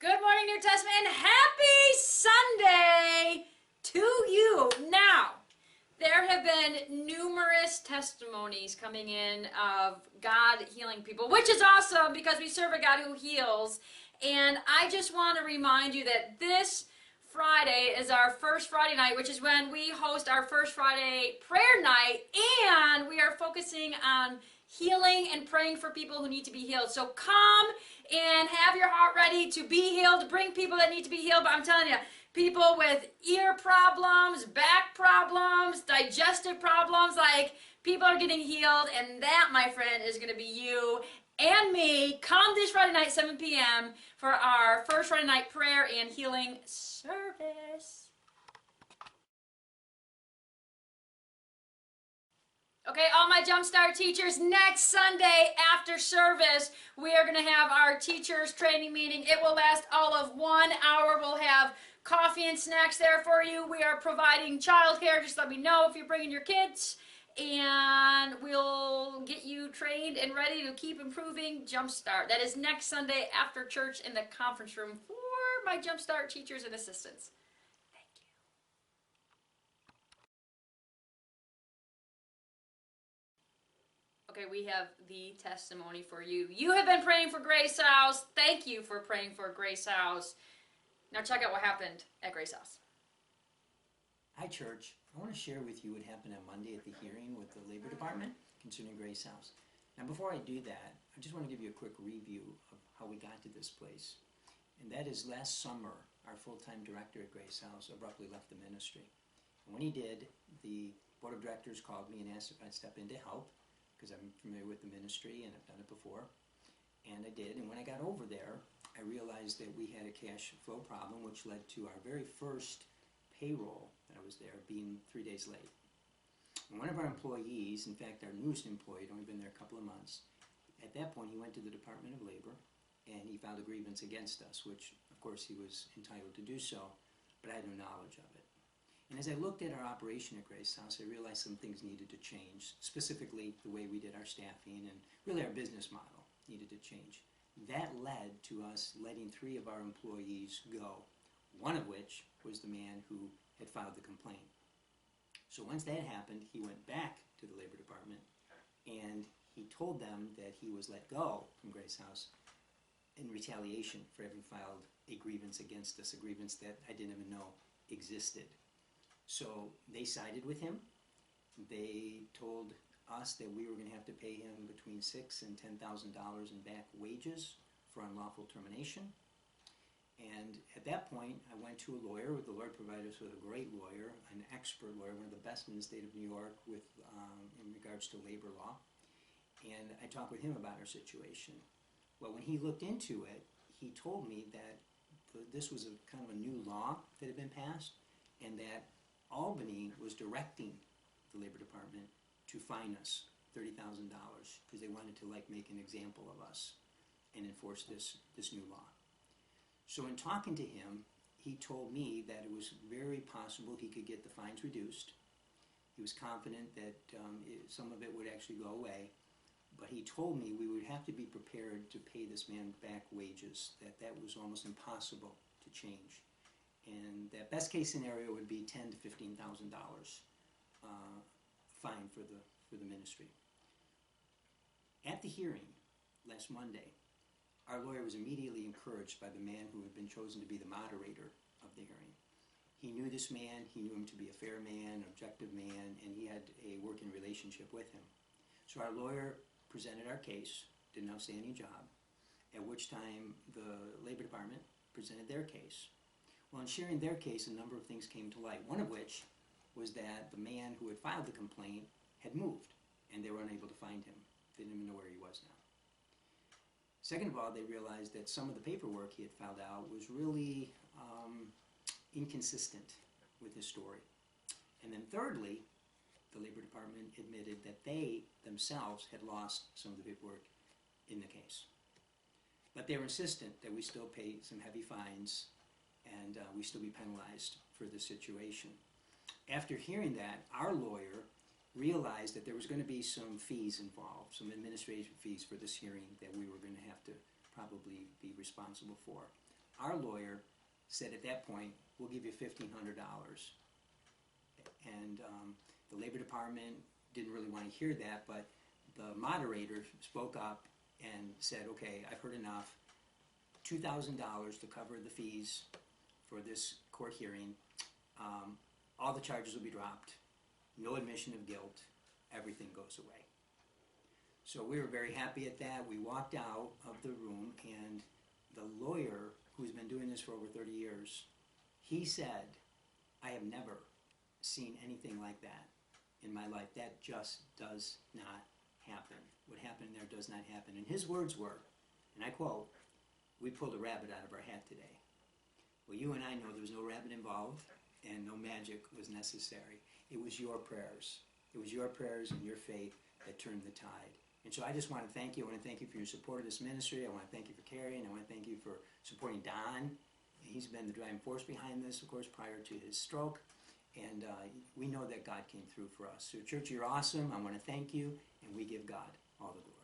Good morning, New Testament, and happy Sunday to you. Now, there have been numerous testimonies coming in of God healing people, which is awesome because we serve a God who heals. And I just want to remind you that this Friday is our first Friday night, which is when we host our first Friday prayer night, and we are focusing on healing and praying for people who need to be healed. So come and have your heart ready to be healed. Bring people that need to be healed. But I'm telling you, people with ear problems, back problems, digestive problems, like people are getting healed, and that, my friend, is going to be you and me. Come this Friday night, 7 p.m. for our first Friday night prayer and healing service. Okay, all my Jumpstart teachers, next Sunday after service, we are going to have our teachers training meeting. It will last all of 1 hour. We'll have coffee and snacks there for you. We are providing childcare. Just let me know if you're bringing your kids, and we'll get you trained and ready to keep improving Jumpstart. That is next Sunday after church in the conference room for my Jumpstart teachers and assistants. Okay, we have the testimony for you. You have been praying for Grace House. Thank you for praying for Grace House. Now check out what happened at Grace House. Hi, church. I want to share with you what happened on Monday at the hearing with the Labor Department concerning Grace House. Now, before I do that, I just want to give you a quick review of how we got to this place. And that is last summer, our full-time director at Grace House abruptly left the ministry. And when he did, the board of directors called me and asked if I'd step in to help, because I'm familiar with the ministry and I've done it before. And I did, and when I got over there, I realized that we had a cash flow problem, which led to our very first payroll that I was there being 3 days late. And one of our employees, in fact our newest employee, had only been there a couple of months, at that point he went to the Department of Labor and he filed a grievance against us, which of course he was entitled to do so, but I had no knowledge of it. And as I looked at our operation at Grace House, I realized some things needed to change, specifically the way we did our staffing and really our business model needed to change. That led to us letting 3 of our employees go, one of which was the man who had filed the complaint. So once that happened, he went back to the Labor Department and he told them that he was let go from Grace House in retaliation for having filed a grievance against us, a grievance that I didn't even know existed. So they sided with him. They told us that we were going to have to pay him between $6,000 and $10,000 in back wages for unlawful termination. And at that point, I went to a lawyer. The Lord provided us with a great lawyer, an expert lawyer, one of the best in the state of New York with in regards to labor law. And I talked with him about our situation. Well, when he looked into it, he told me that this was a kind of a new law that had been passed, and that Albany was directing the Labor Department to fine us $30,000 because they wanted to make an example of us and enforce this new law. So in talking to him, he told me that it was very possible he could get the fines reduced. He was confident that some of it would actually go away, but he told me we would have to be prepared to pay this man back wages, that was almost impossible to change. And that best case scenario would be $10,000 to $15,000 fine for the ministry. At the hearing last Monday, our lawyer was immediately encouraged by the man who had been chosen to be the moderator of the hearing. He knew this man, he knew him to be a fair man, objective man, and he had a working relationship with him. So our lawyer presented our case, did an outstanding job, at which time the Labor Department presented their case. Well, in sharing their case, a number of things came to light, one of which was that the man who had filed the complaint had moved, and they were unable to find him. They didn't even know where he was now. Second of all, they realized that some of the paperwork he had filed out was really inconsistent with his story. And then thirdly, the Labor Department admitted that they themselves had lost some of the paperwork in the case. But they were insistent that we still pay some heavy fines and we still be penalized for this situation. After hearing that, our lawyer realized that there was going to be some fees involved, some administrative fees for this hearing that we were going to have to probably be responsible for. our lawyer said at that point, we'll give you $1,500. And the Labor Department didn't really want to hear that, but the moderator spoke up and said, okay, I've heard enough. $2,000 to cover the fees for this court hearing. All the charges will be dropped. No admission of guilt. Everything goes away. So we were very happy at that. We walked out of the room, and the lawyer, who's been doing this for over 30 years, he said, I have never seen anything like that in my life. That just does not happen. What happened there does not happen. And his words were, and I quote, we pulled a rabbit out of our hat today. Well, you and I know there was no rabbit involved and no magic was necessary. It was your prayers. It was your prayers and your faith that turned the tide. And so I just want to thank you. I want to thank you for your support of this ministry. I want to thank you for Carrie, and I want to thank you for supporting Don. He's been the driving force behind this, of course, prior to his stroke. And we know that God came through for us. So church, you're awesome. I want to thank you, and we give God all the glory.